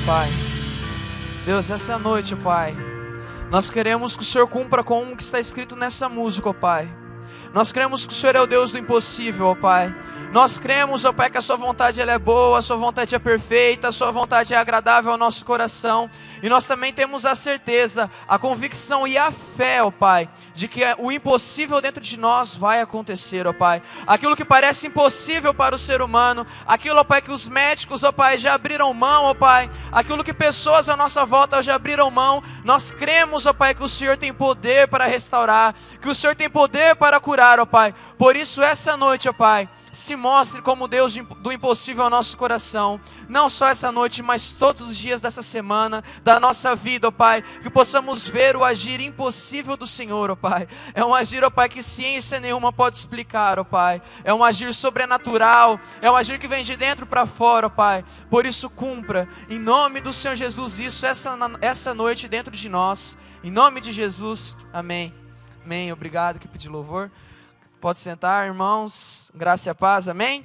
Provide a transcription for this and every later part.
Pai. Deus, essa noite, Pai, nós queremos que o Senhor cumpra com o que está escrito nessa música, ó Pai. Nós cremos que o Senhor é o Deus do impossível, ó Pai. Nós cremos, ó Pai, que a Sua vontade ela é boa, a Sua vontade é perfeita, a Sua vontade é agradável ao nosso coração. E nós também temos a certeza, a convicção e a fé, ó Pai, de que o impossível dentro de nós vai acontecer, ó Pai. Aquilo que parece impossível para o ser humano, aquilo, ó Pai, que os médicos, ó Pai, já abriram mão, ó Pai, aquilo que pessoas à nossa volta já abriram mão, nós cremos, ó Pai, que o Senhor tem poder para restaurar, que o Senhor tem poder para curar, ó Pai. Por isso, essa noite, ó Pai, se mostre como Deus do impossível ao nosso coração, não só essa noite, mas todos os dias dessa semana, da nossa vida, ó Pai, que possamos ver o agir impossível do Senhor, ó Pai. É um agir, ó Pai, que ciência nenhuma pode explicar, ó Pai. É um agir sobrenatural, é um agir que vem de dentro para fora, ó Pai. Por isso, cumpra, em nome do Senhor Jesus, isso essa noite dentro de nós, em nome de Jesus, amém. Amém, obrigado, equipe de louvor. Pode sentar, irmãos, graça e a paz, amém?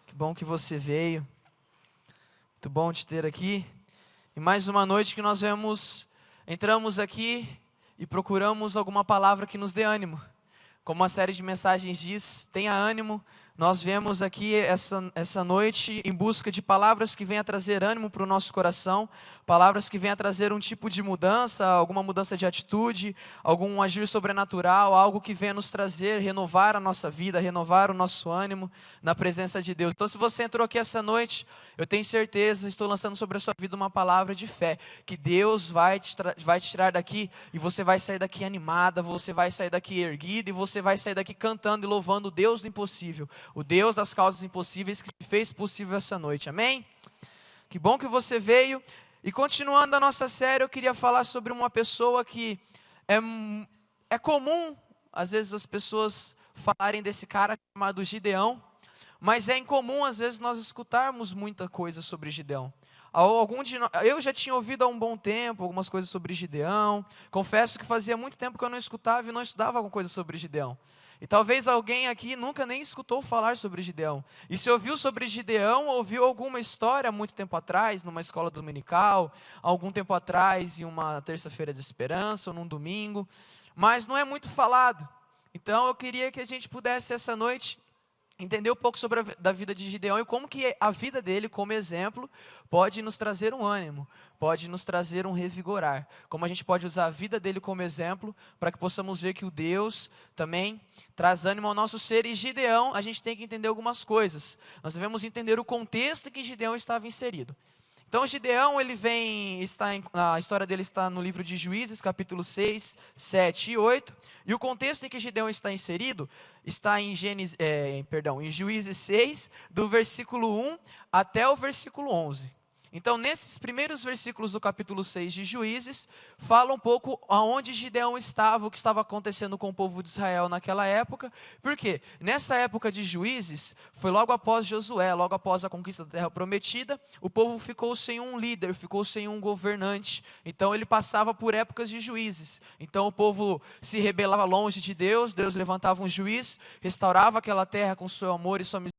Que bom que você veio, muito bom te ter aqui. E mais uma noite que nós entramos aqui e procuramos alguma palavra que nos dê ânimo. Como a série de mensagens diz, tenha ânimo. Nós viemos aqui essa noite em busca de palavras que venham trazer ânimo para o nosso coração, palavras que venham trazer um tipo de mudança, alguma mudança de atitude, algum agir sobrenatural, algo que venha nos trazer, renovar a nossa vida, renovar o nosso ânimo na presença de Deus. Então, se você entrou aqui essa noite, eu tenho certeza, estou lançando sobre a sua vida uma palavra de fé, que Deus vai te tirar daqui e você vai sair daqui animada, você vai sair daqui erguido e você vai sair daqui cantando e louvando o Deus do impossível, o Deus das causas impossíveis que fez possível essa noite, amém? Que bom que você veio. E continuando a nossa série, eu queria falar sobre uma pessoa que é comum, às vezes as pessoas falarem desse cara chamado Gideão, mas é incomum às vezes nós escutarmos muita coisa sobre Gideão. Eu já tinha ouvido há um bom tempo algumas coisas sobre Gideão, confesso que fazia muito tempo que eu não escutava e não estudava alguma coisa sobre Gideão. E talvez alguém aqui nunca nem escutou falar sobre Gideão. E se ouviu sobre Gideão, ouviu alguma história há muito tempo atrás, numa escola dominical, algum tempo atrás, em uma terça-feira de esperança, ou num domingo, mas não é muito falado. Então eu queria que a gente pudesse essa noite entender um pouco sobre da vida de Gideão e como que a vida dele, como exemplo, pode nos trazer um ânimo, pode nos trazer um revigorar. Como a gente pode usar a vida dele como exemplo, para que possamos ver que o Deus também traz ânimo ao nosso ser. E Gideão, a gente tem que entender algumas coisas. Nós devemos entender o contexto em que Gideão estava inserido. Então Gideão, a história dele está no livro de Juízes, capítulo 6, 7 e 8. E o contexto em que Gideão está inserido está em Juízes 6, do versículo 1 até o versículo 11. Então, nesses primeiros versículos do capítulo 6 de Juízes, fala um pouco aonde Gideão estava, o que estava acontecendo com o povo de Israel naquela época. Por quê? Nessa época de Juízes, foi logo após Josué, logo após a conquista da terra prometida, o povo ficou sem um líder, ficou sem um governante. Então, ele passava por épocas de juízes. Então, o povo se rebelava longe de Deus, Deus levantava um juiz, restaurava aquela terra com seu amor e sua misericórdia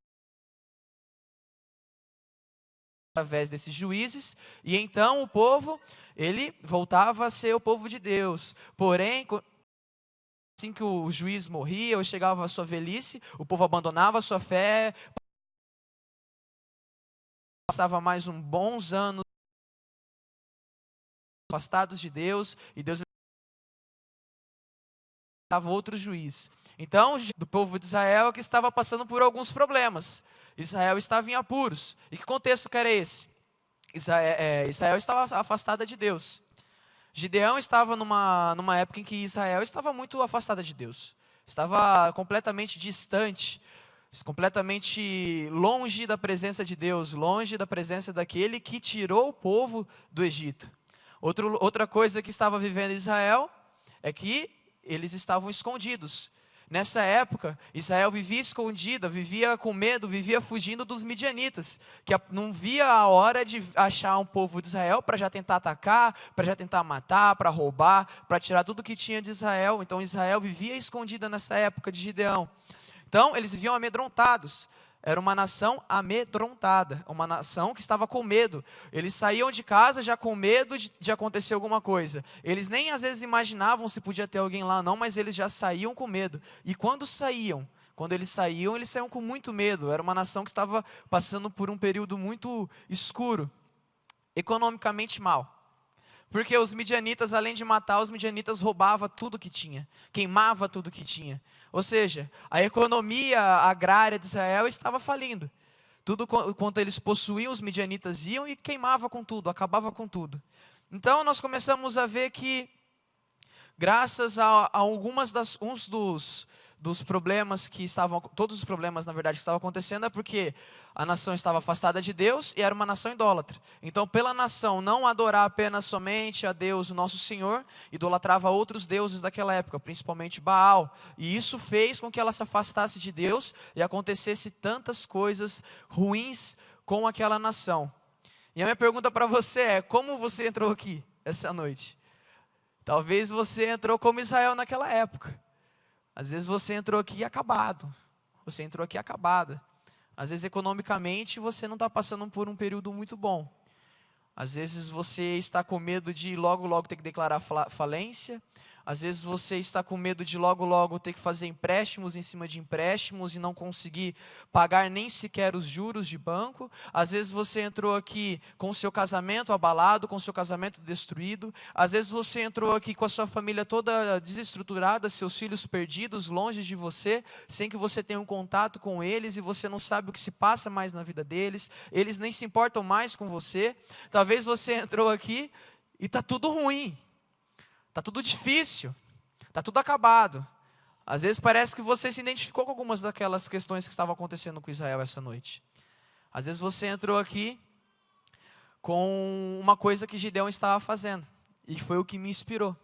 através desses juízes, e então o povo, ele voltava a ser o povo de Deus. Porém, assim que o juiz morria ou chegava à sua velhice, o povo abandonava a sua fé, passava mais bons anos afastados de Deus, e Deus dava outro juiz. Então, do povo de Israel que estava passando por alguns problemas. Israel estava em apuros. E que contexto que era esse? Israel estava afastada de Deus. Gideão estava numa época em que Israel estava muito afastada de Deus. Estava completamente distante, completamente longe da presença de Deus, longe da presença daquele que tirou o povo do Egito. Outra coisa que estava vivendo Israel é que eles estavam escondidos. Nessa época, Israel vivia escondida, vivia com medo, vivia fugindo dos midianitas, que não via a hora de achar um povo de Israel para já tentar atacar, para já tentar matar, para roubar, para tirar tudo que tinha de Israel. Então Israel vivia escondida nessa época de Gideão. Então eles viviam amedrontados. era uma nação amedrontada, uma nação que estava com medo. Eles saíam de casa já com medo de acontecer alguma coisa. Eles nem às vezes imaginavam se podia ter alguém lá não, mas eles já saíam com medo. E quando eles saíam com muito medo. Era uma nação que estava passando por um período muito escuro, economicamente mal. Porque os midianitas, além de matar, os midianitas roubavam tudo que tinha, queimava tudo que tinha. Ou seja, a economia agrária de Israel estava falindo. Tudo quanto eles possuíam, os midianitas iam e queimava com tudo, acabava com tudo. Então nós começamos a ver que, graças a uns dos problemas que estavam, todos os problemas na verdade que estavam acontecendo, é porque a nação estava afastada de Deus e era uma nação idólatra. Então, pela nação não adorar apenas somente a Deus, o nosso Senhor, idolatrava outros deuses daquela época, principalmente Baal. E isso fez com que ela se afastasse de Deus e acontecesse tantas coisas ruins com aquela nação. E a minha pergunta para você é: como você entrou aqui essa noite? Talvez você entrou como Israel naquela época. Às vezes você entrou aqui acabado. Você entrou aqui acabada. Às vezes economicamente você não está passando por um período muito bom. Às vezes você está com medo de logo ter que declarar falência. Às vezes você está com medo de logo ter que fazer empréstimos em cima de empréstimos e não conseguir pagar nem sequer os juros de banco. Às vezes você entrou aqui com o seu casamento abalado, com o seu casamento destruído. Às vezes você entrou aqui com a sua família toda desestruturada, seus filhos perdidos, longe de você, sem que você tenha um contato com eles e você não sabe o que se passa mais na vida deles. Eles nem se importam mais com você. Talvez você entrou aqui e está tudo ruim. Está tudo difícil, está tudo acabado. Às vezes parece que você se identificou com algumas daquelas questões que estavam acontecendo com Israel essa noite. Às vezes você entrou aqui com uma coisa que Gideão estava fazendo, e foi o que me inspirou.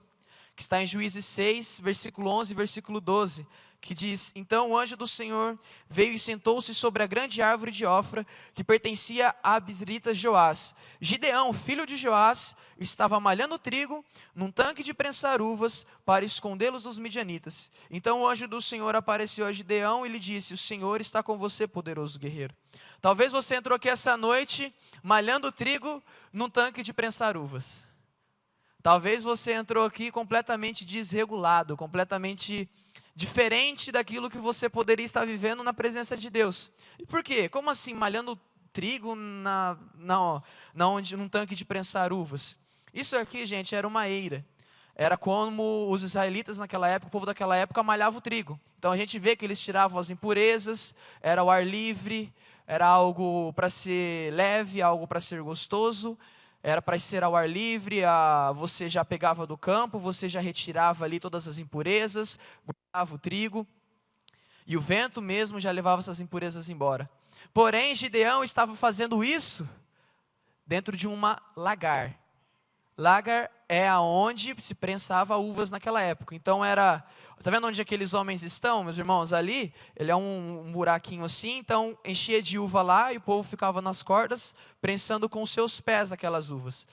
Que está em Juízes 6, versículo 11 e versículo 12, que diz: Então o anjo do Senhor veio e sentou-se sobre a grande árvore de Ofra, que pertencia a Abisrita Joás. Gideão, filho de Joás, estava malhando trigo num tanque de prensar uvas para escondê-los dos midianitas. Então o anjo do Senhor apareceu a Gideão e lhe disse: O Senhor está com você, poderoso guerreiro. Talvez você entrou aqui essa noite malhando trigo num tanque de prensar uvas. Talvez você entrou aqui completamente desregulado, completamente diferente daquilo que você poderia estar vivendo na presença de Deus. E por quê? Como assim, malhando trigo num tanque de prensar uvas? Isso aqui, gente, era uma eira. Era como os israelitas naquela época, o povo daquela época malhava o trigo. Então a gente vê que eles tiravam as impurezas, era o ar livre, era algo para ser leve, algo para ser gostoso. Era para ser ao ar livre, você já pegava do campo, você já retirava ali todas as impurezas, guardava o trigo, e o vento mesmo já levava essas impurezas embora. Porém, Gideão estava fazendo isso dentro de uma lagar. Lagar é aonde se prensava uvas naquela época. Então está vendo onde aqueles homens estão, meus irmãos? Ali, ele é um buraquinho assim, então enchia de uva lá e o povo ficava nas cordas, prensando com os seus pés aquelas uvas.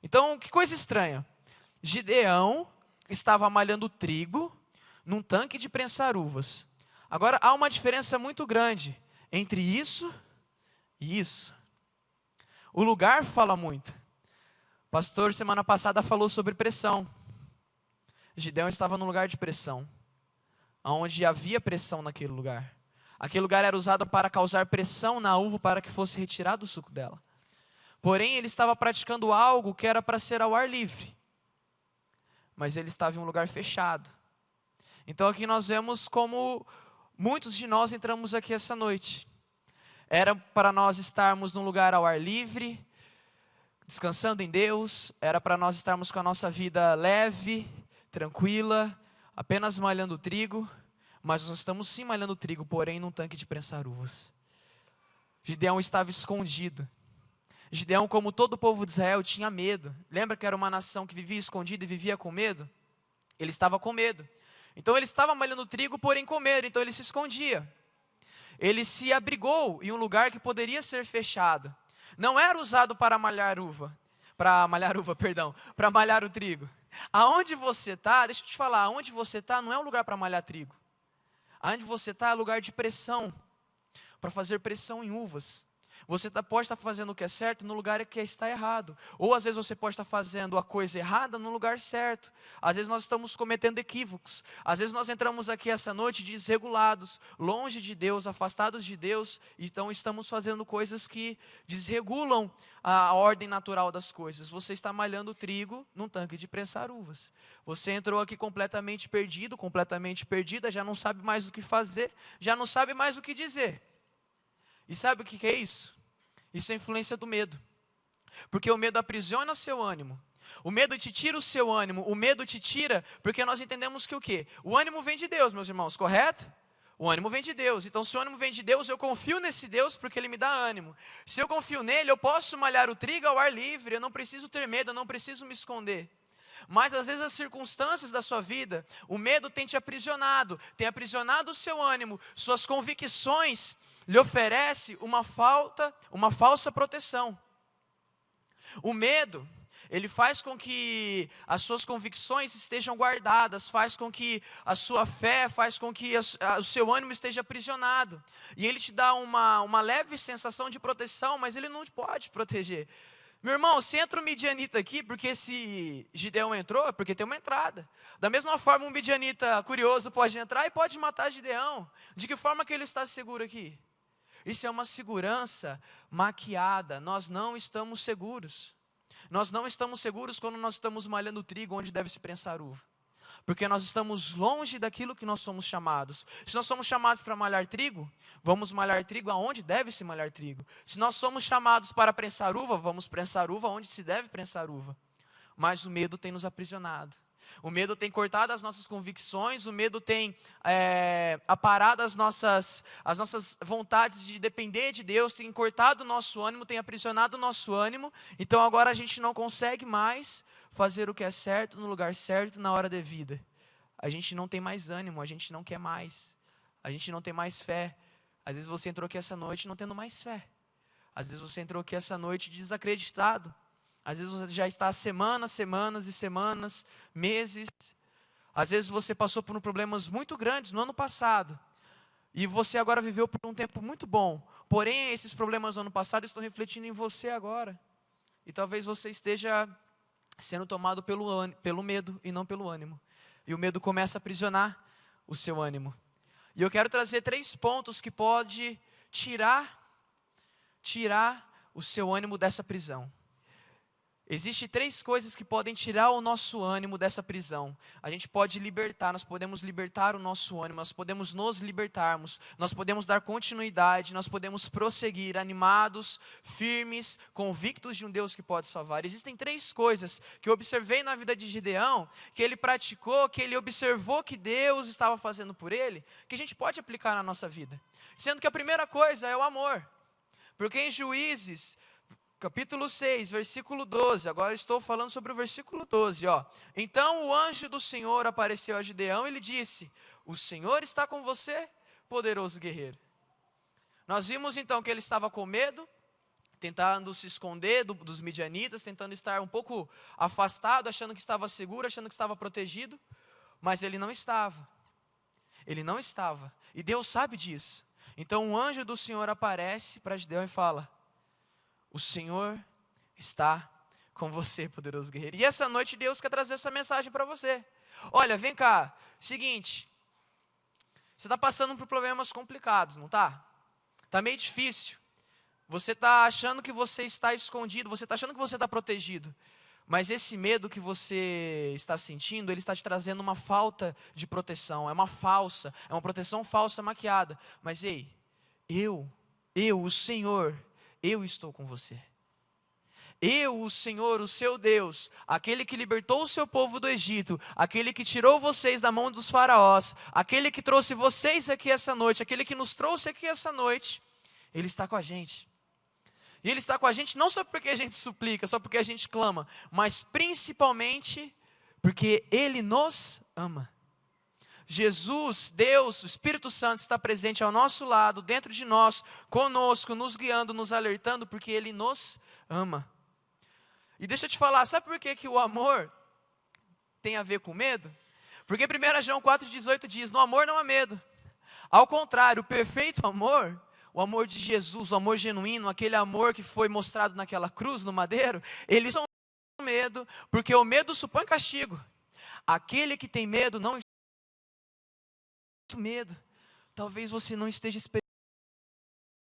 Então, que coisa estranha. Gideão estava malhando trigo num tanque de prensar uvas. Agora, há uma diferença muito grande entre isso e isso. O lugar fala muito. O pastor, semana passada, falou sobre pressão. Gideão estava num lugar de pressão, onde havia pressão naquele lugar. Aquele lugar era usado para causar pressão na uva para que fosse retirado o suco dela. Porém, ele estava praticando algo que era para ser ao ar livre. Mas ele estava em um lugar fechado. Então aqui nós vemos como muitos de nós entramos aqui essa noite. Era para nós estarmos num lugar ao ar livre, descansando em Deus. Era para nós estarmos com a nossa vida leve, tranquila, apenas malhando trigo. Mas nós estamos sim malhando trigo, porém num tanque de prensar uvas. Gideão estava escondido. Gideão, como todo o povo de Israel, tinha medo. Lembra que era uma nação que vivia escondida e vivia com medo? Ele estava com medo. Então ele estava malhando trigo, porém com medo, então ele se escondia. Ele se abrigou em um lugar que poderia ser fechado. Não era usado para malhar o trigo. Aonde você está, deixa eu te falar, aonde você está não é um lugar para malhar trigo. Aonde você está é lugar de pressão. para fazer pressão em uvas. Você pode estar fazendo o que é certo no lugar que está errado. Ou às vezes você pode estar fazendo a coisa errada no lugar certo. Às vezes nós estamos cometendo equívocos. Às vezes nós entramos aqui essa noite desregulados, longe de Deus, afastados de Deus. Então estamos fazendo coisas que desregulam a ordem natural das coisas. Você está malhando trigo num tanque de prensar uvas. Você entrou aqui completamente perdido, completamente perdida, já não sabe mais o que fazer, já não sabe mais o que dizer. E sabe o que é isso? Isso é influência do medo. Porque o medo aprisiona seu ânimo. O medo te tira o seu ânimo. O medo te tira, porque nós entendemos que o quê? O ânimo vem de Deus, meus irmãos, correto? O ânimo vem de Deus. Então, se o ânimo vem de Deus, eu confio nesse Deus porque Ele me dá ânimo. Se eu confio nele, eu posso malhar o trigo ao ar livre. Eu não preciso ter medo, eu não preciso me esconder. Mas às vezes as circunstâncias da sua vida, o medo tem te aprisionado, tem aprisionado o seu ânimo, suas convicções lhe oferece uma falsa proteção. O medo, ele faz com que as suas convicções estejam guardadas, faz com que a sua fé, faz com que o seu ânimo esteja aprisionado. E ele te dá uma leve sensação de proteção, mas ele não te pode proteger. Meu irmão, se entra um midianita aqui, porque esse Gideão entrou, é porque tem uma entrada. Da mesma forma, um midianita curioso pode entrar e pode matar Gideão. De que forma que ele está seguro aqui? Isso é uma segurança maquiada. Nós não estamos seguros. Nós não estamos seguros quando nós estamos malhando trigo onde deve se prensar uva. Porque nós estamos longe daquilo que nós somos chamados. Se nós somos chamados para malhar trigo, vamos malhar trigo aonde deve se malhar trigo. Se nós somos chamados para prensar uva, vamos prensar uva onde se deve prensar uva. Mas o medo tem nos aprisionado. O medo tem cortado as nossas convicções, o medo tem aparado as nossas vontades de depender de Deus, tem cortado o nosso ânimo, tem aprisionado o nosso ânimo. Então agora a gente não consegue mais fazer o que é certo no lugar certo na hora devida. A gente não tem mais ânimo, a gente não quer mais, a gente não tem mais fé. Às vezes você entrou aqui essa noite não tendo mais fé. Às vezes você entrou aqui essa noite desacreditado. Às vezes você já está há semanas e semanas, meses. Às vezes você passou por problemas muito grandes no ano passado. E você agora viveu por um tempo muito bom. Porém, esses problemas do ano passado estão refletindo em você agora. E talvez você esteja sendo tomado pelo medo e não pelo ânimo. E o medo começa a aprisionar o seu ânimo. E eu quero trazer 3 pontos que pode tirar o seu ânimo dessa prisão. Existem 3 coisas que podem tirar o nosso ânimo dessa prisão. A gente pode libertar, nós podemos libertar o nosso ânimo, nós podemos nos libertarmos, nós podemos dar continuidade, nós podemos prosseguir animados, firmes, convictos de um Deus que pode salvar. Existem 3 coisas que eu observei na vida de Gideão, que ele praticou, que ele observou que Deus estava fazendo por ele, que a gente pode aplicar na nossa vida. Sendo que a primeira coisa é o amor. Porque em Juízes, capítulo 6, versículo 12, agora estou falando sobre o versículo 12, ó. Então o anjo do Senhor apareceu a Gideão e lhe disse: o Senhor está com você, poderoso guerreiro. Nós vimos então que ele estava com medo, tentando se esconder dos midianitas, tentando estar um pouco afastado, achando que estava seguro, achando que estava protegido, mas ele não estava. Ele não estava, e Deus sabe disso. Então o anjo do Senhor aparece para Gideão e fala: o Senhor está com você, poderoso guerreiro. E essa noite Deus quer trazer essa mensagem para você. Olha, vem cá, seguinte, você está passando por problemas complicados, não está? Está meio difícil. Você está achando que você está escondido, você está achando que você está protegido. Mas esse medo que você está sentindo, ele está te trazendo uma falta de proteção. É uma proteção falsa maquiada. Mas ei, o Senhor, eu estou com você. Eu, o Senhor, o seu Deus, aquele que libertou o seu povo do Egito, aquele que tirou vocês da mão dos faraós, aquele que trouxe vocês aqui essa noite, aquele que nos trouxe aqui essa noite, Ele está com a gente. E Ele está com a gente não só porque a gente suplica, só porque a gente clama, mas principalmente porque Ele nos ama. Jesus, Deus, o Espírito Santo está presente ao nosso lado, dentro de nós, conosco, nos guiando, nos alertando, porque Ele nos ama. E deixa eu te falar, sabe por que o amor tem a ver com medo? Porque 1 João 4,18 diz: no amor não há medo. Ao contrário, o perfeito amor, o amor de Jesus, o amor genuíno, aquele amor que foi mostrado naquela cruz, no madeiro, eles são medo, porque o medo supõe castigo. Aquele que tem medo não medo. Talvez você não esteja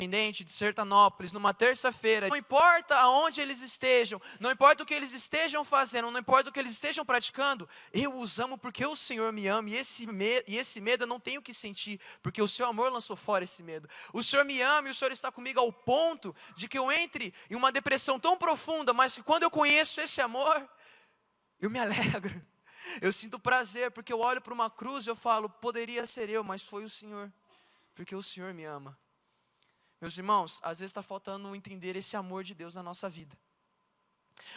independente de Sertanópolis, numa terça-feira, não importa aonde eles estejam, não importa o que eles estejam fazendo, não importa o que eles estejam praticando, eu os amo porque o Senhor me ama, e esse medo eu não tenho que sentir, porque o seu amor lançou fora esse medo. O Senhor me ama e o Senhor está comigo ao ponto de que eu entre em uma depressão tão profunda, mas que quando eu conheço esse amor, eu me alegro, eu sinto prazer, porque eu olho para uma cruz e eu falo, poderia ser eu, mas foi o Senhor, porque o Senhor me ama. Meus irmãos, às vezes está faltando entender esse amor de Deus na nossa vida.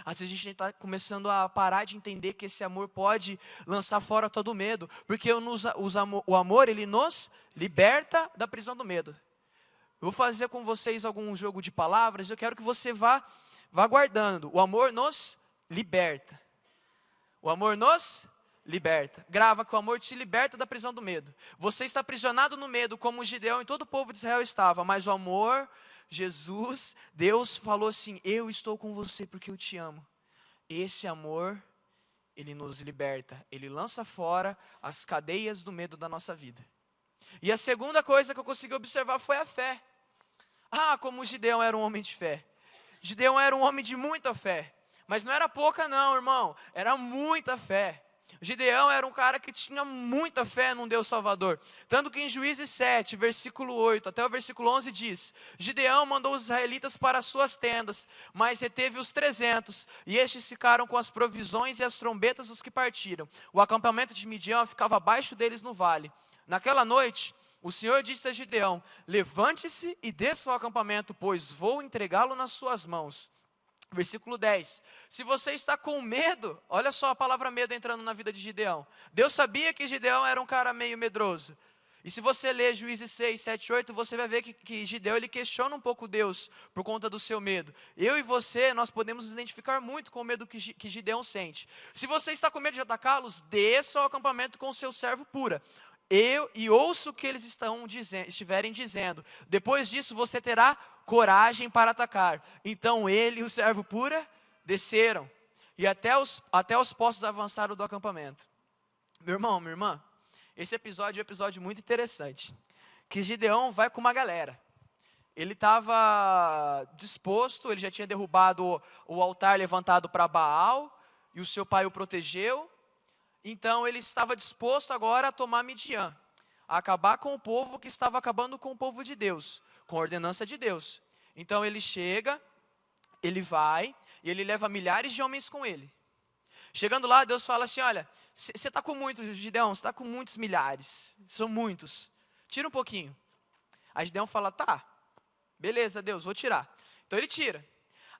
Às vezes a gente está começando a parar de entender que esse amor pode lançar fora todo o medo. Porque o amor, ele nos liberta da prisão do medo. Eu vou fazer com vocês algum jogo de palavras, eu quero que você vá guardando. O amor nos liberta. O amor nos liberta. Grava que o amor te liberta da prisão do medo. Você está aprisionado no medo, como Gideão e todo o povo de Israel estava. Mas o amor, Jesus, Deus falou assim, eu estou com você porque eu te amo. Esse amor, ele nos liberta. Ele lança fora as cadeias do medo da nossa vida. E a segunda coisa que eu consegui observar foi a fé. Como Gideão era um homem de fé. Gideão era um homem de muita fé. Mas não era pouca não, irmão. Era muita fé. Gideão era um cara que tinha muita fé num Deus Salvador. Tanto que em Juízes 7, versículo 8 até o versículo 11 diz: Gideão mandou os israelitas para as suas tendas, mas reteve os 300, e estes ficaram com as provisões e as trombetas dos que partiram. O acampamento de Midian ficava abaixo deles no vale. Naquela noite, o Senhor disse a Gideão: levante-se e desça ao acampamento, pois vou entregá-lo nas suas mãos. Versículo 10, se você está com medo, olha só a palavra medo entrando na vida de Gideão. Deus sabia que Gideão era um cara meio medroso. E se você ler Juízes 6, 7, 8, você vai ver que Gideão ele questiona um pouco Deus por conta do seu medo. Eu e você, nós podemos nos identificar muito com o medo que Gideão sente. Se você está com medo de atacá-los, desça ao acampamento com o seu servo Pura. E ouço o que eles estiverem dizendo. Depois disso você terá coragem para atacar. Então ele e o servo Pura desceram. E até os postos avançaram do acampamento. Meu irmão, minha irmã, esse episódio é um episódio muito interessante. Que Gideão vai com uma galera. Ele estava disposto, ele já tinha derrubado o altar levantado para Baal. E o seu pai o protegeu. Então ele estava disposto agora a tomar Midian, a acabar com o povo que estava acabando com o povo de Deus, com a ordenança de Deus. Então ele chega, ele vai, e ele leva milhares de homens com ele. Chegando lá, Deus fala assim, olha, você está com muitos, Gideão, você está com muitos milhares, são muitos, tira um pouquinho. Aí Gideão fala, tá, beleza Deus, vou tirar. Então ele tira.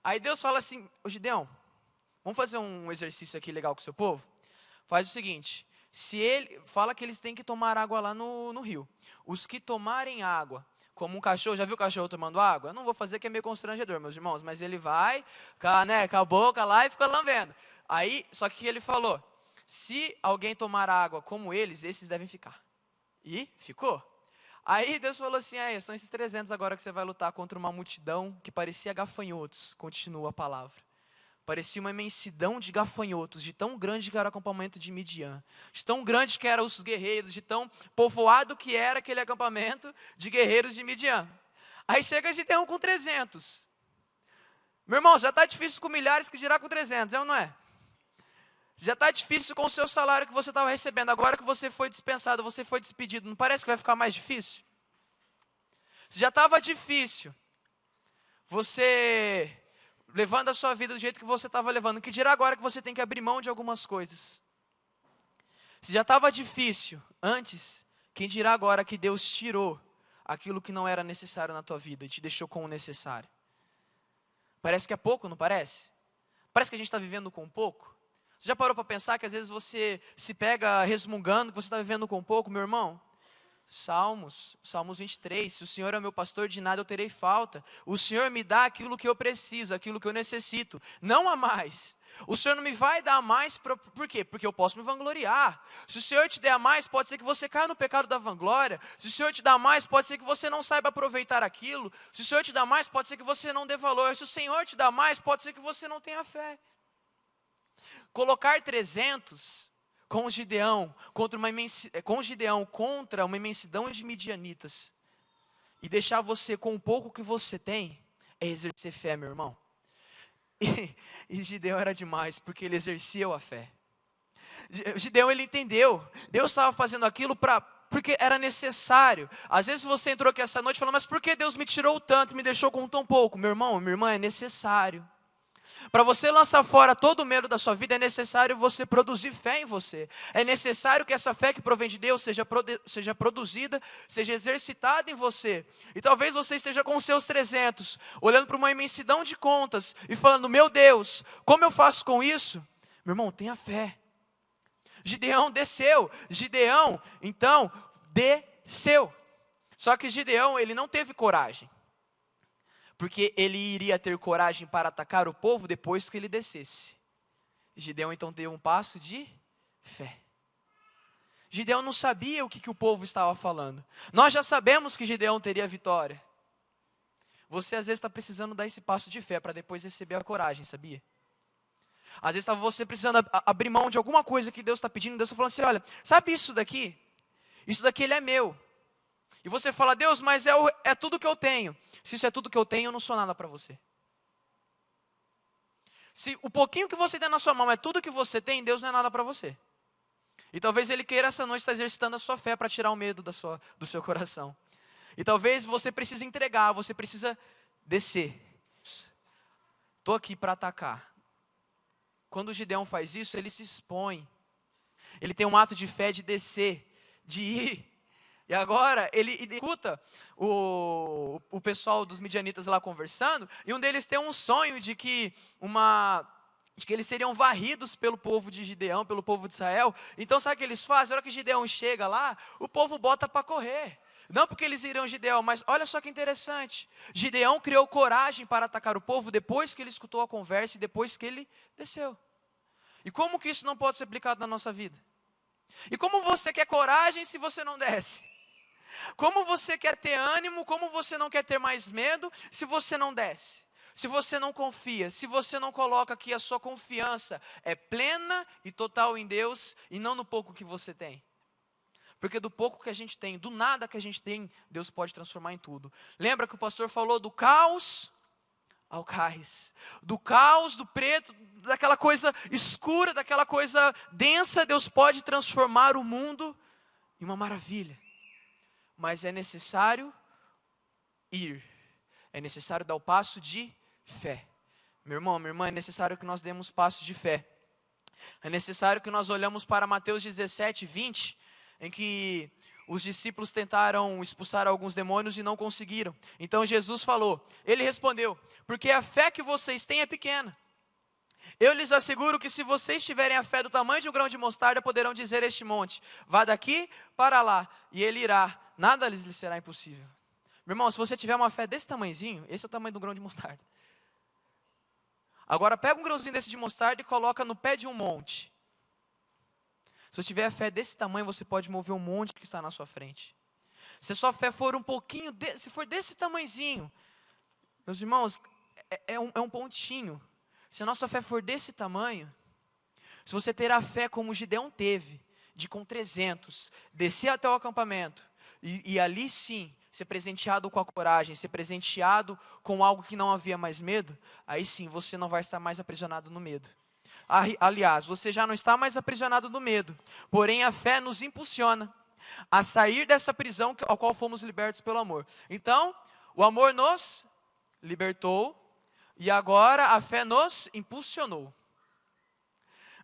Aí Deus fala assim, Gideão, vamos fazer um exercício aqui legal com o seu povo? Faz o seguinte, fala que eles têm que tomar água lá no rio. Os que tomarem água, como um cachorro, já viu o cachorro tomando água? Eu não vou fazer que é meio constrangedor, meus irmãos, mas ele vai, com a boca lá e fica lambendo. Aí, só que ele falou, se alguém tomar água como eles, esses devem ficar. E ficou. Aí Deus falou assim, são esses 300 agora que você vai lutar contra uma multidão que parecia gafanhotos, continua a palavra. Parecia uma imensidão de gafanhotos, de tão grande que era o acampamento de Midian, de tão grande que eram os guerreiros, de tão povoado que era aquele acampamento de guerreiros de Midian. Aí chega Gideão com 300. Meu irmão, já está difícil com milhares, que dirá com 300, é ou não é? Já está difícil com o seu salário que você estava recebendo, agora que você foi dispensado, você foi despedido, não parece que vai ficar mais difícil? Se já estava difícil, você levando a sua vida do jeito que você estava levando, que dirá agora que você tem que abrir mão de algumas coisas? Se já estava difícil antes, quem dirá agora que Deus tirou aquilo que não era necessário na tua vida e te deixou com o necessário? Parece que é pouco, não parece? Parece que a gente está vivendo com pouco? Você já parou para pensar que às vezes você se pega resmungando que você está vivendo com pouco, meu irmão? Salmos 23, se o Senhor é o meu pastor, de nada eu terei falta. O Senhor me dá aquilo que eu preciso, aquilo que eu necessito, não há mais. O Senhor não me vai dar mais, por quê? Porque eu posso me vangloriar. Se o Senhor te der a mais, pode ser que você caia no pecado da vanglória. Se o Senhor te dá mais, pode ser que você não saiba aproveitar aquilo. Se o Senhor te dá mais, pode ser que você não dê valor. Se o Senhor te dá mais, pode ser que você não tenha fé. Colocar 300 com Gideão contra uma imensidão de midianitas e deixar você com o pouco que você tem, é exercer fé, meu irmão. E Gideão era demais, porque ele exercia a fé. Gideão, ele entendeu, Deus estava fazendo aquilo porque era necessário. Às vezes você entrou aqui essa noite falando, mas por que Deus me tirou tanto, me deixou com tão pouco? Meu irmão, minha irmã, é necessário. Para você lançar fora todo o medo da sua vida, é necessário você produzir fé em você. É necessário que essa fé que provém de Deus seja produzida, seja exercitada em você. E talvez você esteja com os seus 300, olhando para uma imensidão de contas e falando, meu Deus, como eu faço com isso? Meu irmão, tenha fé. Gideão desceu. Gideão, então, desceu. Só que Gideão, ele não teve coragem. Porque ele iria ter coragem para atacar o povo depois que ele descesse. Gideão então deu um passo de fé. Gideão não sabia o que o povo estava falando. Nós já sabemos que Gideão teria vitória. Você às vezes está precisando dar esse passo de fé para depois receber a coragem, sabia? Às vezes você precisando abrir mão de alguma coisa que Deus está pedindo. Deus está falando assim, olha, sabe isso daqui? Isso daqui ele é meu. E você fala, Deus, mas é tudo que eu tenho. Se isso é tudo que eu tenho, eu não sou nada para você. Se o pouquinho que você tem na sua mão é tudo que você tem, Deus não é nada para você. E talvez Ele queira essa noite estar exercitando a sua fé para tirar o medo do seu coração. E talvez você precise entregar, você precisa descer. Estou aqui para atacar. Quando o Gideão faz isso, ele se expõe. Ele tem um ato de fé de descer, de ir. E agora ele escuta o pessoal dos midianitas lá conversando, e um deles tem um sonho de que eles seriam varridos pelo povo de Gideão, pelo povo de Israel. Então sabe o que eles fazem? Na hora que Gideão chega lá, o povo bota para correr. Não porque eles iriam Gideão, mas olha só que interessante. Gideão criou coragem para atacar o povo depois que ele escutou a conversa e depois que ele desceu. E como que isso não pode ser aplicado na nossa vida? E como você quer coragem se você não desce? Como você quer ter ânimo, como você não quer ter mais medo, se você não desce? Se você não confia, se você não coloca que a sua confiança é plena e total em Deus, e não no pouco que você tem. Porque do pouco que a gente tem, do nada que a gente tem, Deus pode transformar em tudo. Lembra que o pastor falou do caos ao cais, do caos, do preto, daquela coisa escura, daquela coisa densa, Deus pode transformar o mundo em uma maravilha. Mas é necessário ir, é necessário dar o passo de fé. Meu irmão, minha irmã, é necessário que nós demos passos de fé. É necessário que nós olhamos para Mateus 17, 20, em que os discípulos tentaram expulsar alguns demônios e não conseguiram. Então Jesus falou, ele respondeu, porque a fé que vocês têm é pequena. Eu lhes asseguro que se vocês tiverem a fé do tamanho de um grão de mostarda, poderão dizer a este monte, vá daqui para lá, e ele irá, nada lhes será impossível. Meu irmão, se você tiver uma fé desse tamanhozinho, esse é o tamanho do grão de mostarda. Agora pega um grãozinho desse de mostarda e coloca no pé de um monte. Se você tiver a fé desse tamanho, você pode mover um monte que está na sua frente. Se a sua fé for um pouquinho, se for desse tamanhozinho, meus irmãos, é um pontinho. Se a nossa fé for desse tamanho, se você ter a fé como Gideão teve, de com 300, descer até o acampamento, e ali sim, ser presenteado com a coragem, ser presenteado com algo que não havia mais medo, aí sim você não vai estar mais aprisionado no medo. Aliás, você já não está mais aprisionado no medo, porém a fé nos impulsiona a sair dessa prisão ao qual fomos libertos pelo amor. Então, o amor nos libertou e agora a fé nos impulsionou.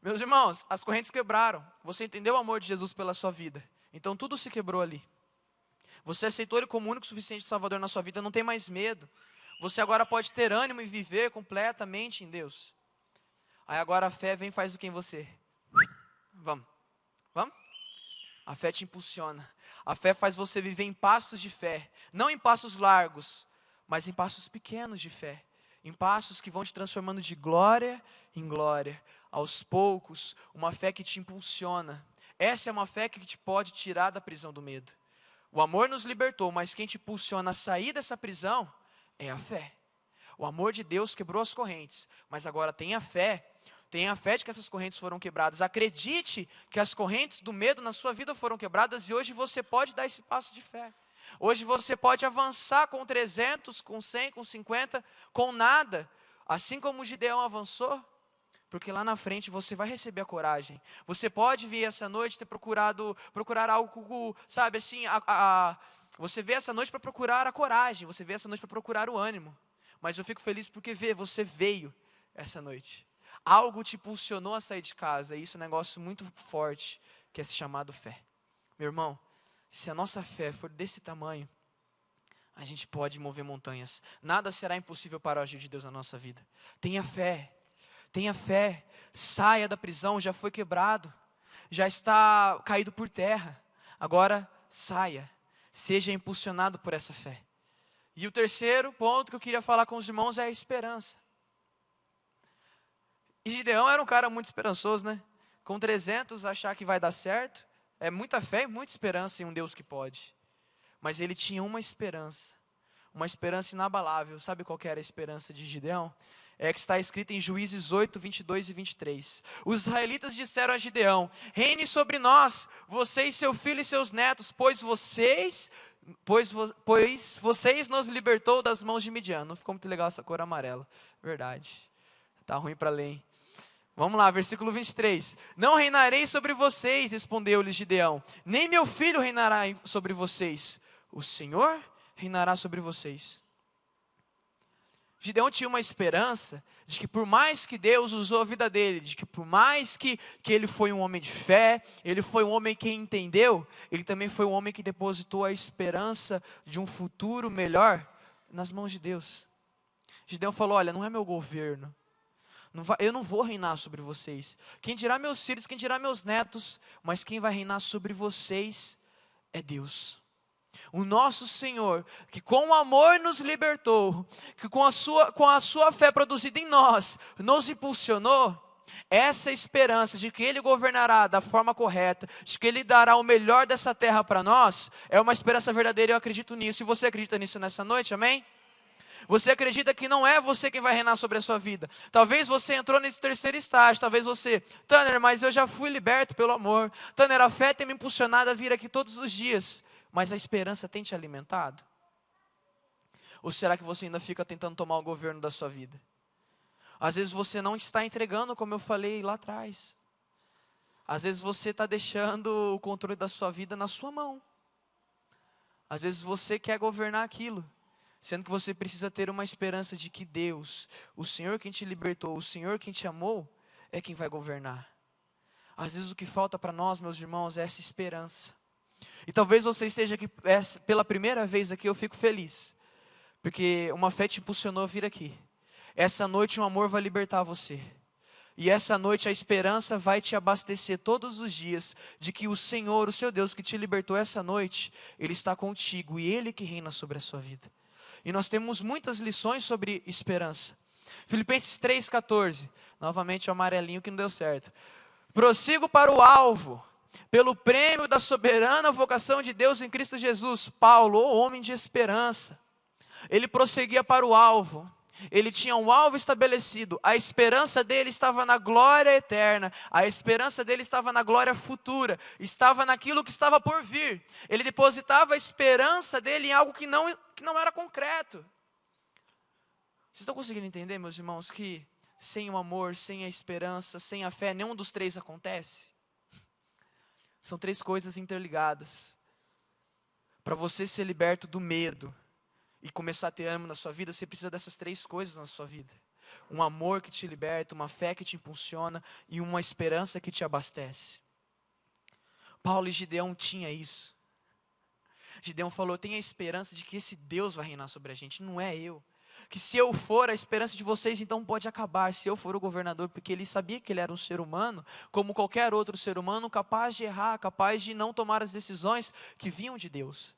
Meus irmãos, as correntes quebraram, você entendeu o amor de Jesus pela sua vida, então tudo se quebrou ali. Você aceitou Ele como único e suficiente Salvador na sua vida, não tem mais medo. Você agora pode ter ânimo e viver completamente em Deus. Aí agora a fé vem e faz o que em você? Vamos? A fé te impulsiona. A fé faz você viver em passos de fé, não em passos largos, mas em passos pequenos de fé, em passos que vão te transformando de glória em glória, aos poucos, uma fé que te impulsiona. Essa é uma fé que te pode tirar da prisão do medo. O amor nos libertou, mas quem te impulsiona a sair dessa prisão é a fé. O amor de Deus quebrou as correntes, mas agora tenha fé de que essas correntes foram quebradas. Acredite que as correntes do medo na sua vida foram quebradas e hoje você pode dar esse passo de fé. Hoje você pode avançar com 300, com 100, com 50, com nada, assim como o Gideão avançou. Porque lá na frente você vai receber a coragem. Você pode vir essa noite ter procurar algo, sabe assim, você veio essa noite para procurar a coragem, você veio essa noite para procurar o ânimo. Mas eu fico feliz porque você veio essa noite. Algo te impulsionou a sair de casa, e isso é um negócio muito forte, que é chamado fé. Meu irmão, se a nossa fé for desse tamanho, a gente pode mover montanhas. Nada será impossível para o agir de Deus na nossa vida. Tenha fé, saia da prisão, já foi quebrado, já está caído por terra, agora saia, seja impulsionado por essa fé. E o terceiro ponto que eu queria falar com os irmãos é a esperança. E Gideão era um cara muito esperançoso, né? Com 300 achar que vai dar certo, é muita fé e muita esperança em um Deus que pode. Mas ele tinha uma esperança inabalável. Sabe qual que era a esperança de Gideão? É que está escrito em Juízes 8, 22 e 23. Os israelitas disseram a Gideão: reine sobre nós, você e seu filho e seus netos, pois vocês nos libertou das mãos de Midian. Não ficou muito legal essa cor amarela, verdade, está ruim para ler, hein? Vamos lá, versículo 23. Não reinarei sobre vocês, respondeu-lhes Gideão, nem meu filho reinará sobre vocês, o Senhor reinará sobre vocês. Gideão tinha uma esperança de que por mais que Deus usou a vida dele, de que por mais que ele foi um homem de fé, ele foi um homem que entendeu, ele também foi um homem que depositou a esperança de um futuro melhor nas mãos de Deus. Gideão falou: olha, não é meu governo, eu não vou reinar sobre vocês, quem dirá meus filhos, quem dirá meus netos, mas quem vai reinar sobre vocês é Deus. O nosso Senhor, que com amor nos libertou, que com a sua fé produzida em nós, nos impulsionou, essa esperança de que Ele governará da forma correta, de que Ele dará o melhor dessa terra para nós, é uma esperança verdadeira e eu acredito nisso. E você acredita nisso nessa noite, amém? Você acredita que não é você quem vai reinar sobre a sua vida. Talvez você entrou nesse terceiro estágio, talvez você, Tanner, mas eu já fui liberto pelo amor. Tanner, a fé tem me impulsionado a vir aqui todos os dias. Mas a esperança tem te alimentado? Ou será que você ainda fica tentando tomar o governo da sua vida? Às vezes você não está entregando, como eu falei lá atrás. Às vezes você está deixando o controle da sua vida na sua mão. Às vezes você quer governar aquilo, sendo que você precisa ter uma esperança de que Deus, o Senhor quem te libertou, o Senhor quem te amou, é quem vai governar. Às vezes o que falta para nós, meus irmãos, é essa esperança. E talvez você esteja aqui pela primeira vez aqui, eu fico feliz, porque uma fé te impulsionou a vir aqui. Essa noite um amor vai libertar você. E essa noite a esperança vai te abastecer todos os dias, de que o Senhor, o seu Deus que te libertou essa noite, Ele está contigo e Ele que reina sobre a sua vida. E nós temos muitas lições sobre esperança. Filipenses 3,14, novamente o amarelinho que não deu certo. Prossigo para o alvo, pelo prêmio da soberana vocação de Deus em Cristo Jesus. Paulo, o homem de esperança, ele prosseguia para o alvo, ele tinha um alvo estabelecido, a esperança dele estava na glória eterna, a esperança dele estava na glória futura, estava naquilo que estava por vir, ele depositava a esperança dele em algo que não era concreto. Vocês estão conseguindo entender, meus irmãos, que sem o amor, sem a esperança, sem a fé, nenhum dos três acontece? São três coisas interligadas. Para você ser liberto do medo e começar a ter ânimo na sua vida, você precisa dessas três coisas na sua vida. Um amor que te liberta, uma fé que te impulsiona e uma esperança que te abastece. Paulo e Gideão tinham isso. Gideão falou: tem a esperança de que esse Deus vai reinar sobre a gente, não é eu. que se eu for, a esperança de vocês então pode acabar, se eu for o governador, porque ele sabia que ele era um ser humano, como qualquer outro ser humano, capaz de errar, capaz de não tomar as decisões que vinham de Deus.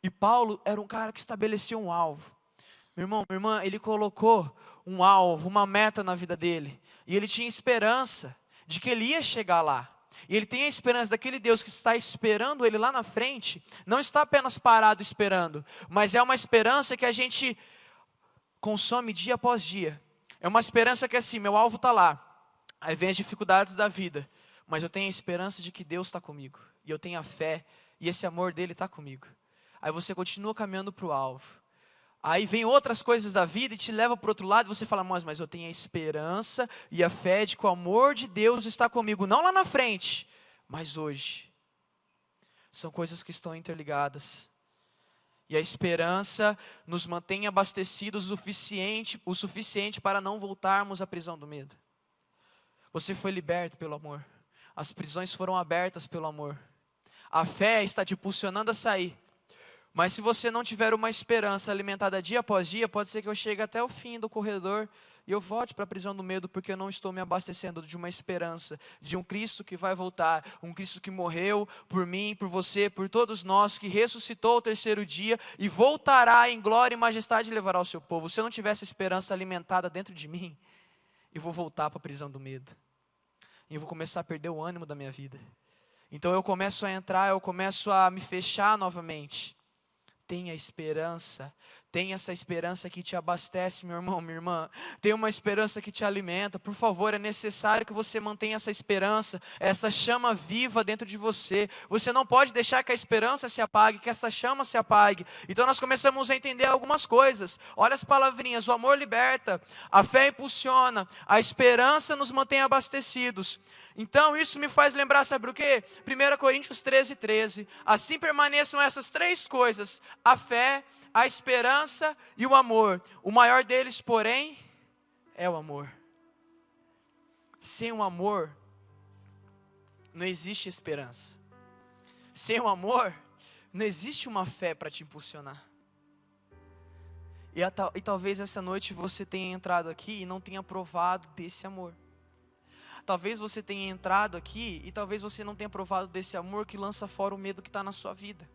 E Paulo era um cara que estabeleceu um alvo. Meu irmão, minha irmã, ele colocou um alvo, uma meta na vida dele, e ele tinha esperança de que ele ia chegar lá. E ele tem a esperança daquele Deus que está esperando ele lá na frente, não está apenas parado esperando, mas é uma esperança que a gente consome dia após dia. É uma esperança que assim, meu alvo está lá, aí vem as dificuldades da vida, mas eu tenho a esperança de que Deus está comigo, e eu tenho a fé, e esse amor dele está comigo. Aí você continua caminhando para o alvo. Aí vem outras coisas da vida e te leva para o outro lado, e você fala, mas eu tenho a esperança e a fé de que o amor de Deus está comigo, não lá na frente, mas hoje. São coisas que estão interligadas. E a esperança nos mantém abastecidos o suficiente para não voltarmos à prisão do medo. Você foi liberto pelo amor. As prisões foram abertas pelo amor. A fé está te impulsionando a sair. Mas se você não tiver uma esperança alimentada dia após dia, pode ser que eu chegue até o fim do corredor e eu volte para a prisão do medo, porque eu não estou me abastecendo de uma esperança, de um Cristo que vai voltar, um Cristo que morreu por mim, por você, por todos nós, que ressuscitou ao terceiro dia e voltará em glória e majestade e levará o seu povo. Se eu não tiver essa esperança alimentada dentro de mim, eu vou voltar para a prisão do medo. E eu vou começar a perder o ânimo da minha vida. Então eu começo a entrar, eu começo a me fechar novamente. Tenha esperança, tenha essa esperança que te abastece, meu irmão, minha irmã. Tenha uma esperança que te alimenta. Por favor, é necessário que você mantenha essa esperança, essa chama viva dentro de você. Você não pode deixar que a esperança se apague, que essa chama se apague. Então nós começamos a entender algumas coisas. Olha as palavrinhas: o amor liberta, a fé impulsiona, a esperança nos mantém abastecidos. Então isso me faz lembrar, sabe o quê? 1 Coríntios 13:13. Assim permaneçam essas três coisas: a fé, a esperança e o amor. O maior deles, porém, é o amor. Sem o amor, não existe esperança. Sem o amor, não existe uma fé para te impulsionar. E talvez essa noite você tenha entrado aqui e não tenha provado desse amor. Talvez você tenha entrado aqui e talvez você não tenha provado desse amor que lança fora o medo que está na sua vida.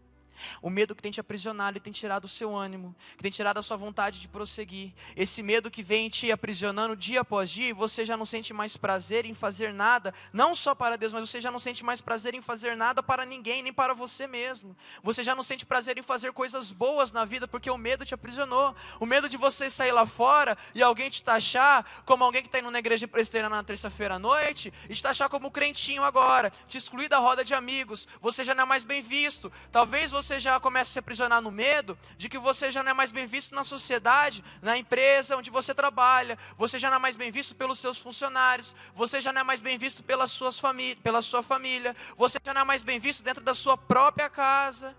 O medo que tem te aprisionado e tem tirado o seu ânimo, que tem tirado a sua vontade de prosseguir. Esse medo que vem te aprisionando dia após dia e você já não sente mais prazer em fazer nada, não só para Deus, mas você já não sente mais prazer em fazer nada para ninguém, nem para você mesmo. Você já não sente prazer em fazer coisas boas na vida porque o medo te aprisionou. O medo de você sair lá fora e alguém te taxar como alguém que está indo na igreja presbiteriana na terça-feira à noite e te taxar como crentinho agora, te excluir da roda de amigos. Você já não é mais bem visto. Talvez você já comece a se aprisionar no medo de que você já não é mais bem visto na sociedade, na empresa onde você trabalha. Você já não é mais bem visto pelos seus funcionários. Você já não é mais bem visto pela sua família. Você já não é mais bem visto dentro da sua própria casa.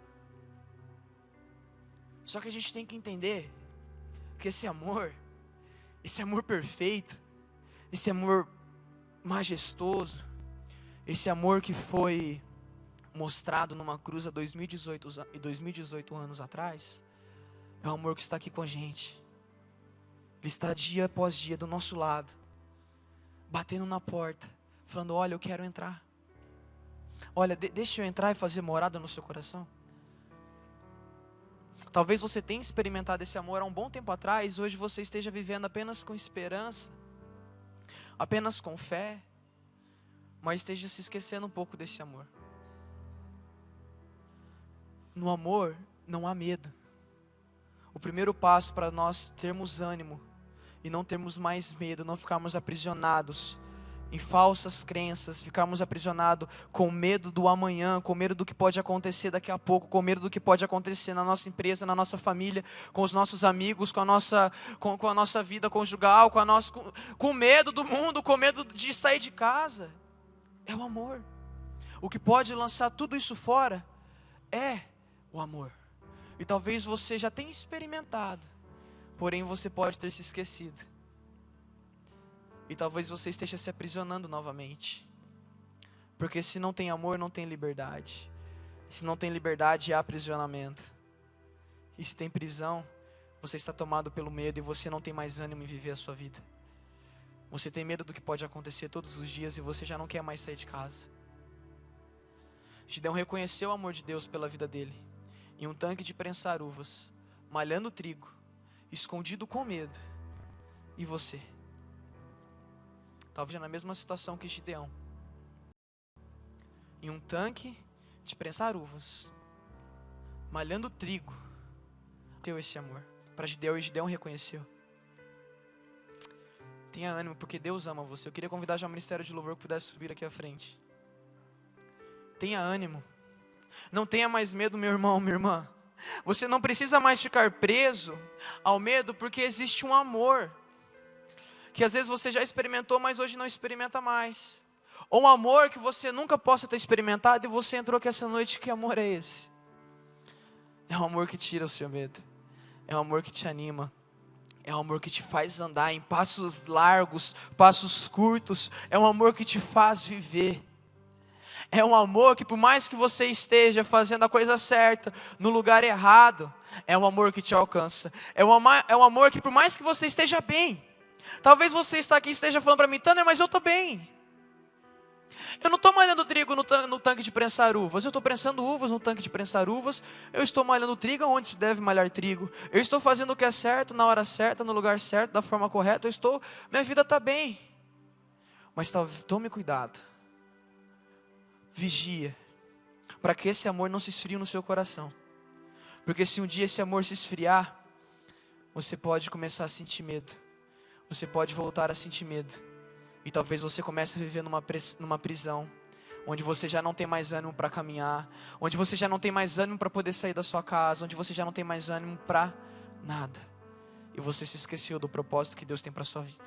Só que a gente tem que entender que esse amor perfeito, esse amor majestoso, esse amor que foi mostrado numa cruz há 2018 anos atrás, é um amor que está aqui com a gente. Ele está dia após dia do nosso lado, batendo na porta, falando: olha, eu quero entrar. Olha, deixa eu entrar e fazer morada no seu coração. Talvez você tenha experimentado esse amor há um bom tempo atrás, hoje você esteja vivendo apenas com esperança, apenas com fé, mas esteja se esquecendo um pouco desse amor. No amor não há medo. O primeiro passo para nós termos ânimo e não termos mais medo, não ficarmos aprisionados em falsas crenças, ficarmos aprisionados com medo do amanhã, com medo do que pode acontecer daqui a pouco, com medo do que pode acontecer na nossa empresa, na nossa família, com os nossos amigos, com a nossa vida conjugal, com medo do mundo, com medo de sair de casa. É o amor. O que pode lançar tudo isso fora é o amor. E talvez você já tenha experimentado, porém você pode ter se esquecido. E talvez você esteja se aprisionando novamente. Porque se não tem amor, não tem liberdade. Se não tem liberdade, há aprisionamento. E se tem prisão, Você está tomado pelo medo e você não tem mais ânimo em viver a sua vida. Você tem medo do que pode acontecer todos os dias e você já não quer mais sair de casa. Gideão reconheceu o amor de Deus pela vida dele. Em um tanque de prensar uvas, malhando trigo, escondido com medo. E você? Talvez na mesma situação que Gideão. Em um tanque de prensar uvas, malhando trigo, deu esse amor para Gideão e Gideão reconheceu. Tenha ânimo, porque Deus ama você. Eu queria convidar já o Ministério de Louvor que pudesse subir aqui à frente. Tenha ânimo. Não tenha mais medo, meu irmão, minha irmã. Você não precisa mais ficar preso ao medo, porque existe um amor que às vezes você já experimentou, mas hoje não experimenta mais. Ou um amor que você nunca possa ter experimentado e você entrou aqui essa noite. Que amor é esse? É um amor que tira o seu medo. É um amor que te anima. É um amor que te faz andar em passos largos, passos curtos. É um amor que te faz viver. É um amor que por mais que você esteja fazendo a coisa certa, no lugar errado, é um amor que te alcança. É um amor que por mais que você esteja bem, talvez você está aqui e esteja falando para mim, Tanner, mas eu estou bem. Eu não estou malhando trigo no tanque de prensar uvas. Eu estou prensando uvas no tanque de prensar uvas. Eu estou malhando trigo onde se deve malhar trigo. Eu estou fazendo o que é certo, na hora certa, no lugar certo, da forma correta. Minha vida está bem. Mas tome cuidado. Vigia. Para que esse amor não se esfrie no seu coração. Porque se um dia esse amor se esfriar, você pode começar a sentir medo. Você pode voltar a sentir medo. E talvez você comece a viver numa prisão, onde você já não tem mais ânimo para caminhar, onde você já não tem mais ânimo para poder sair da sua casa, onde você já não tem mais ânimo para nada. E você se esqueceu do propósito que Deus tem para a sua vida.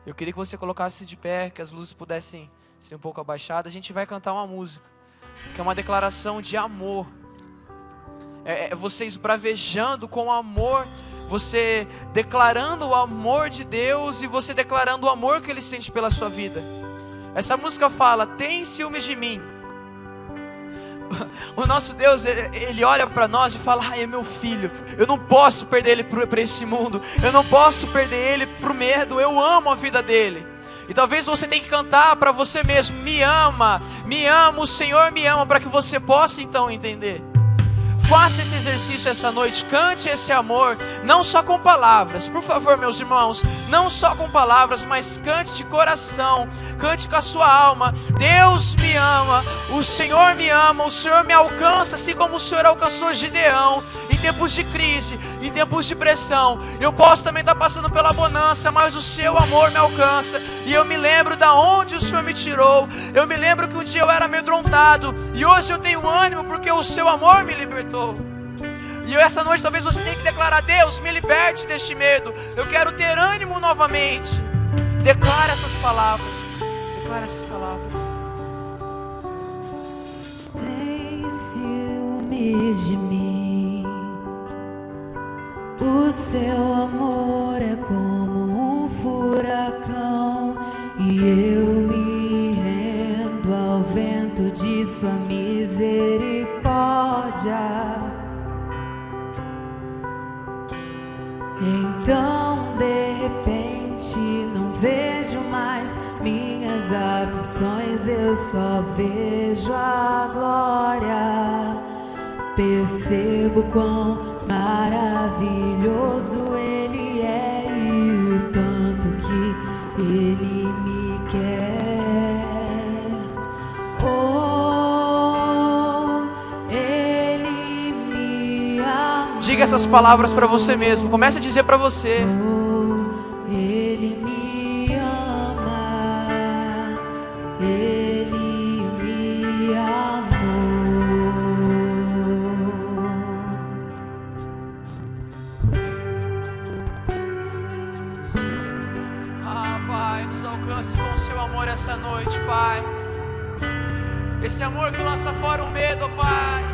Eu queria que você colocasse de pé, que as luzes pudessem ser um pouco abaixadas. A gente vai cantar uma música, que é uma declaração de amor. É você esbravejando com amor, você declarando o amor de Deus e você declarando o amor que Ele sente pela sua vida. Essa música fala, tem ciúmes de mim. O nosso Deus, Ele olha para nós e fala, é meu filho, eu não posso perder ele para esse mundo, eu não posso perder ele para o medo, eu amo a vida dele. E talvez você tenha que cantar para você mesmo, me ama, o Senhor me ama, para que você possa então entender. Faça esse exercício essa noite, cante esse amor, não só com palavras, por favor meus irmãos, não só com palavras, mas cante de coração, cante com a sua alma. Deus me ama, o Senhor me alcança, assim como o Senhor alcançou Gideão, em tempos de crise, em tempos de pressão. Eu posso também estar passando pela bonança, mas o seu amor me alcança, e eu me lembro da onde o Senhor me tirou, eu me lembro que um dia eu era amedrontado, e hoje eu tenho ânimo, porque o seu amor me libertou. E essa noite talvez você tenha que declarar, Deus, me liberte deste medo, eu quero ter ânimo novamente. Declara essas palavras. Declara essas palavras. Tem ciúmes de mim, o seu amor é como um furacão, e eu me rendo ao vento de sua misericórdia. Então de repente não vejo mais minhas aflições, eu só vejo a glória. Percebo quão maravilhoso Ele é e o tanto que Ele me quer. Oh, Ele me ama. Diga essas palavras para você mesmo. Comece a dizer para você. Ele me ama, Ele me amou. Pai, nos alcance com o seu amor essa noite, Pai. Esse amor que lança fora o medo, Pai,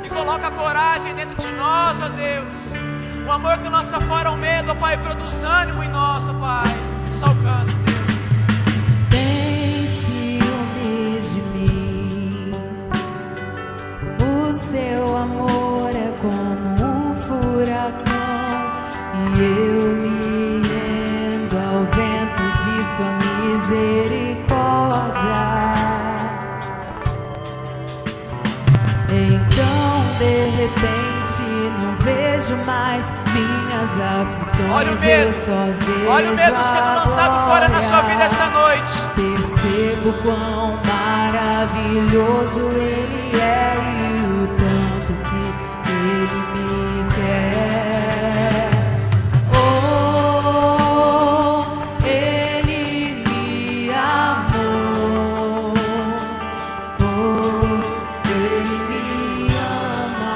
e coloca a coragem dentro de nós, ó Deus. O amor que lança fora o medo, ó Pai, e produz ânimo em nós, ó Pai. Nos alcance, Deus. Tem ciúmes de mim, o seu amor é como um furacão, minhas aflições. Olha o medo. Eu só vejo Olha o medo sendo lançado fora na sua vida essa noite. Percebo quão maravilhoso Ele é e o tanto que Ele me quer. Oh, Ele me amou. Oh, Ele me ama.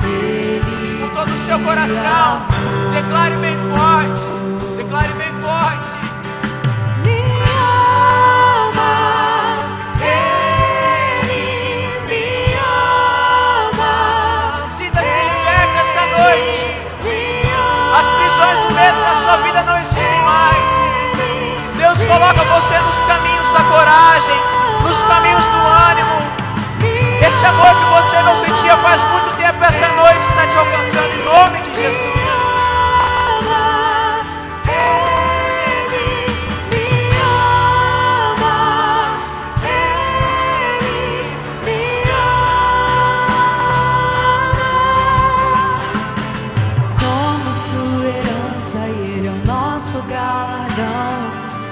Ele Com todo o seu coração, declare bem forte. Declare bem forte. me ama. Ele me ama. Sinta-se liberto essa noite. Me ama. As prisões do medo na sua vida não existem mais. Deus coloca você nos caminhos da coragem, nos caminhos do ânimo. Esse amor que você não sentia faz muito tempo, essa noite está te alcançando em nome de Jesus. Somos sua herança, Ele é o nosso galardão.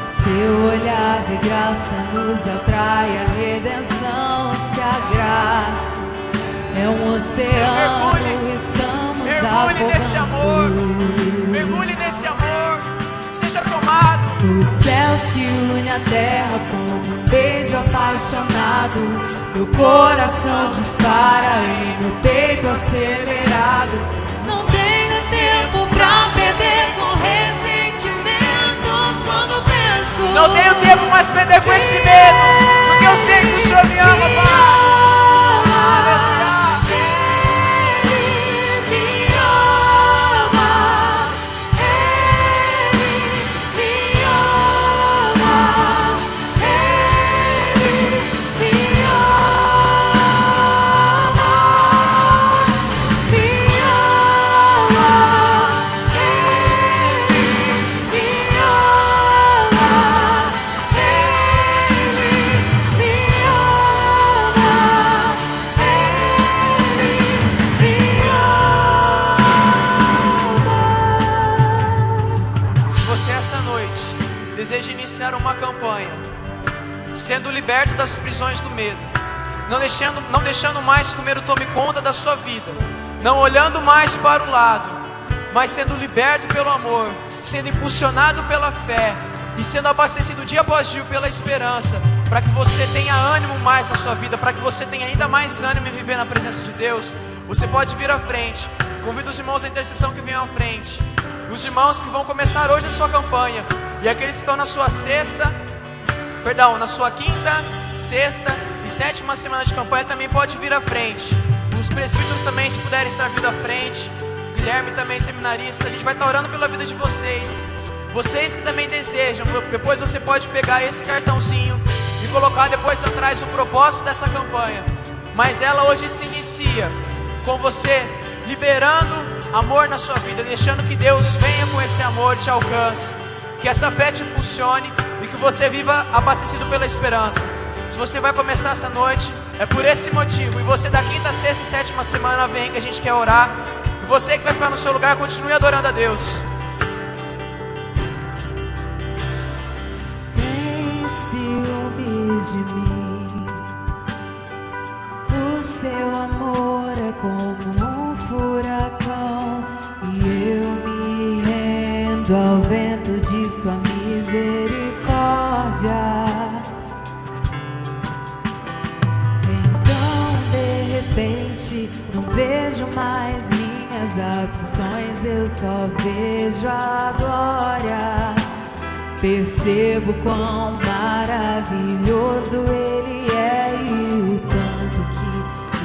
Seu olhar de graça nos atrai a redenção. Se a graça é um oceano, estamos Mergulhe nesse amor. afogando. Mergulhe nesse amor. Seja tomado. O céu se une à terra como um beijo apaixonado. Meu coração dispara em meu peito acelerado. Não tenho tempo pra perder com ressentimentos quando penso. Não tenho tempo mais pra perder com esse medo, porque eu sei que o Senhor me ama, Pai. Aleluia. Deseja iniciar uma campanha, sendo liberto das prisões do medo, não deixando mais que o medo tome conta da sua vida, não olhando mais para o lado, mas sendo liberto pelo amor, sendo impulsionado pela fé e sendo abastecido dia após dia pela esperança, para que você tenha ânimo mais na sua vida, para que você tenha ainda mais ânimo em viver na presença de Deus. Você pode vir à frente. Convido os irmãos da intercessão que venham à frente, os irmãos que vão começar hoje a sua campanha, e aqueles que estão na sua na sua quinta, sexta e sétima semana de campanha também pode vir à frente. Os presbíteros também, se puderem estar vindo à frente. Guilherme também, seminarista. A gente vai estar orando pela vida de vocês. Vocês que também desejam, depois você pode pegar esse cartãozinho e colocar depois atrás o propósito dessa campanha. Mas ela hoje se inicia com você liberando amor na sua vida, deixando que Deus venha com esse amor e te alcance. Que essa fé te impulsione e que você viva abastecido pela esperança. Se você vai começar essa noite, é por esse motivo. E você da quinta, sexta e sétima semana vem, que a gente quer orar. E você que vai ficar no seu lugar, continue adorando a Deus. Tem ciúmes de mim. O seu amor é como um furacão, e eu me rendo ao vento de sua misericórdia. Então de repente não vejo mais minhas aflições, eu só vejo a glória. Percebo quão maravilhoso Ele é e o tanto que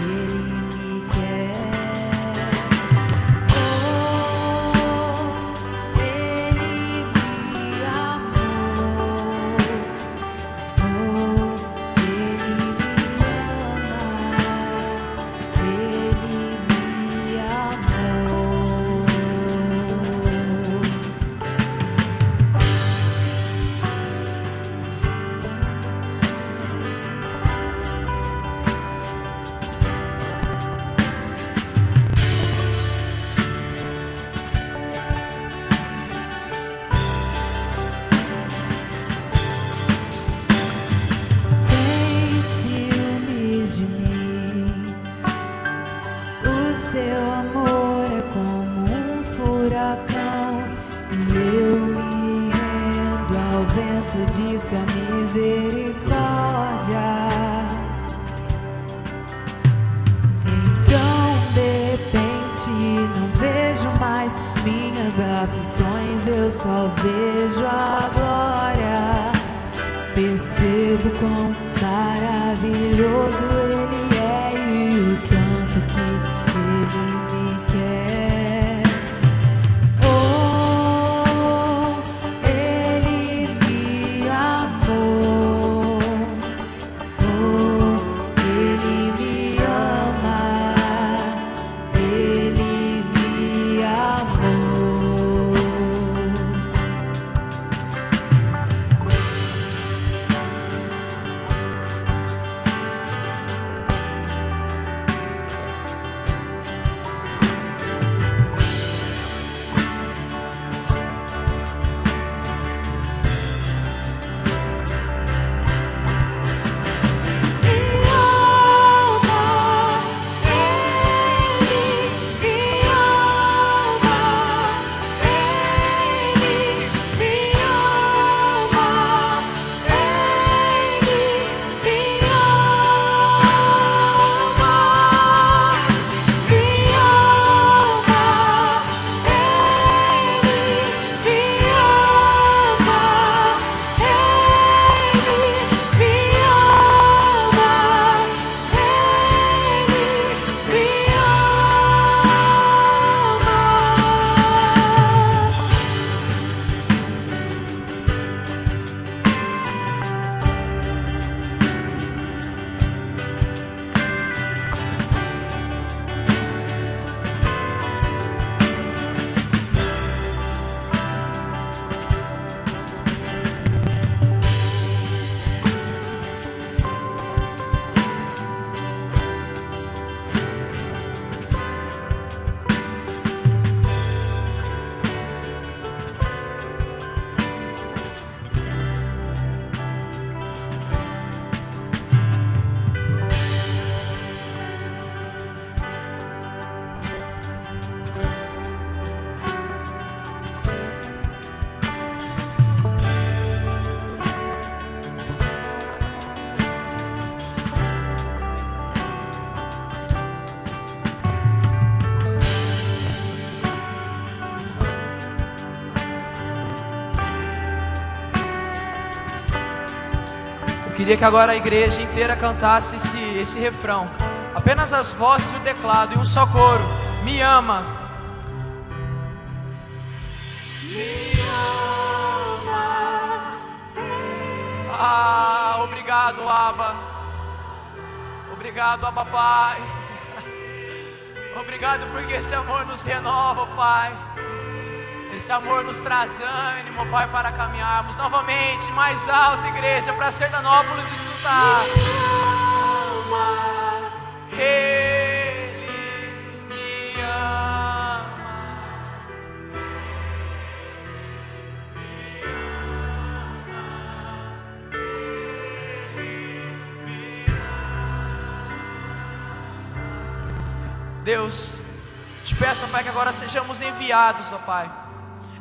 Ele me quer. Oh, Ele me amou. Oh, Ele me ama. Ele me amou. vento de sua misericórdia. Então de repente não vejo mais minhas aflições, eu só vejo a glória. Percebo quão maravilhoso Ele é e o tanto que Ele me quer. Oh, Ele me amou. Oh, Ele me ama. Ele me amou. Queria que agora a igreja inteira cantasse esse refrão. Apenas as vozes e o teclado, e um só coro. Me ama. Me ama. Ah, obrigado, Abba. Obrigado, Abba Pai. Obrigado porque esse amor nos renova, Pai. Esse amor nos traz ânimo, Pai, para caminharmos novamente mais alto, igreja, para Sertanópolis escutar. Ele me ama. Deus, te peço, Pai, que agora sejamos enviados, ó Pai.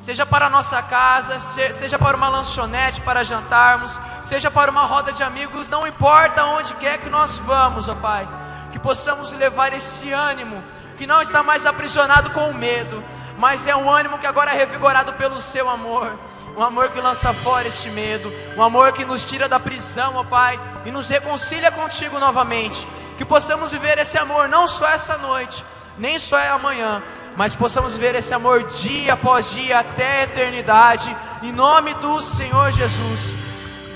Seja para a nossa casa, seja para uma lanchonete para jantarmos, seja para uma roda de amigos, não importa onde quer que nós vamos, ó Pai, que possamos levar esse ânimo, que não está mais aprisionado com o medo, mas é um ânimo que agora é revigorado pelo seu amor, um amor que lança fora este medo, um amor que nos tira da prisão, ó Pai, e nos reconcilia contigo novamente, que possamos viver esse amor não só essa noite, nem só amanhã, mas possamos ver esse amor dia após dia até a eternidade, em nome do Senhor Jesus.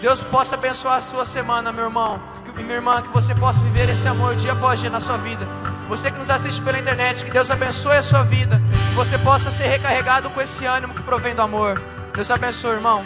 Deus possa abençoar a sua semana, meu irmão e minha irmã, que você possa viver esse amor dia após dia na sua vida. Você que nos assiste pela internet, que Deus abençoe a sua vida, que você possa ser recarregado com esse ânimo que provém do amor. Deus abençoe, irmão.